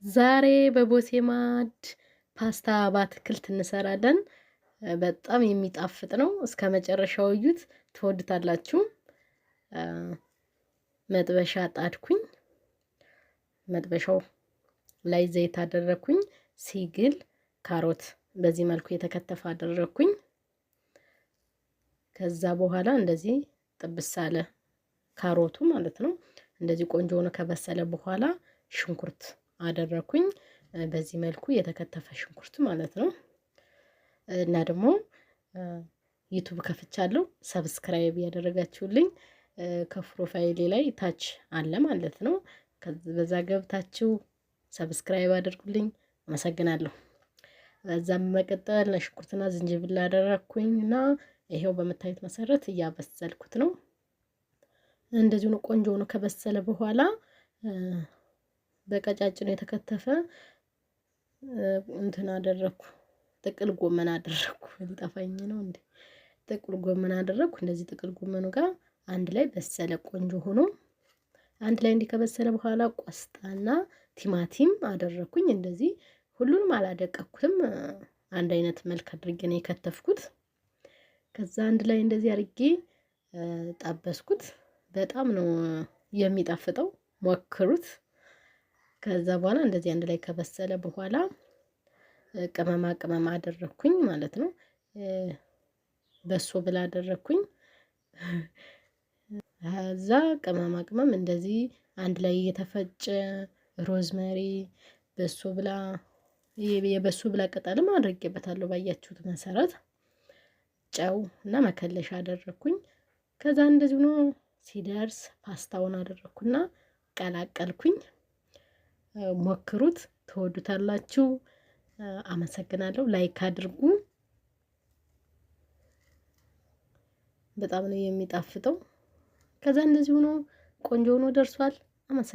ዛሬ በቦሴማድ ፓስታ በአትክልት እንሰራለን። በጣም የሚጣፍጥ ነው። እስከ መጨረሻው እዩት፣ ትወዱታላችሁ። መጥበሻ ጣድኩኝ። መጥበሻው ላይ ዘይት አደረኩኝ። ሲግል ካሮት በዚህ መልኩ የተከተፈ አደረኩኝ። ከዛ በኋላ እንደዚህ ጥብስ አለ ካሮቱ ማለት ነው። እንደዚህ ቆንጆ ሆኖ ከበሰለ በኋላ ሽንኩርት አደረኩኝ። በዚህ መልኩ የተከተፈ ሽንኩርት ማለት ነው። እና ደግሞ ዩቲዩብ ከፍቻለሁ። ሰብስክራይብ ያደረጋችሁልኝ ከፕሮፋይሌ ላይ ታች አለ ማለት ነው። በዛ ገብታችሁ ሰብስክራይብ አድርጉልኝ። አመሰግናለሁ። በዛም መቀጠል ሽንኩርትና ዝንጅብል አደረኩኝና ይሄው በመታየት መሰረት እያበሰልኩት ነው። እንደዚሁ ነው። ቆንጆ ነው ከበሰለ በኋላ በቀጫጭኑ የተከተፈ እንትን አደረኩ። ጥቅል ጎመን አደረኩ። ሊጠፋኝ ነው እንዴ? ጥቅል ጎመን አደረኩ። እንደዚህ ጥቅል ጎመኑ ጋር አንድ ላይ በሰለ። ቆንጆ ሆኖ አንድ ላይ እንዲከበሰለ በኋላ ቆስጣና ቲማቲም አደረኩኝ። እንደዚህ ሁሉንም አላደቀኩትም። አንድ አይነት መልክ አድርጌ ነው የከተፍኩት። ከዛ አንድ ላይ እንደዚህ አድርጌ ጣበስኩት። በጣም ነው የሚጣፍጠው፣ ሞክሩት። ከዛ በኋላ እንደዚህ አንድ ላይ ከበሰለ በኋላ ቅመማ ቅመም አደረኩኝ ማለት ነው። በሶ ብላ አደረኩኝ። ከዛ ቅመማ ቅመም እንደዚህ አንድ ላይ የተፈጨ ሮዝመሪ፣ በሶ ብላ፣ የበሶ ብላ ቅጠልም አድርጌበታለሁ ባያችሁት መሰረት። ጨው እና መከለሻ አደረኩኝ። ከዛ እንደዚህ ነው ሲደርስ ፓስታውን አደረኩና ቀላቀልኩኝ። ሞክሩት፣ ትወዱታላችሁ። አመሰግናለሁ። ላይክ አድርጉ። በጣም ነው የሚጣፍጠው። ከዛ እንደዚህ ሆኖ ቆንጆ ሆኖ ደርሷል። አመሰግናለሁ።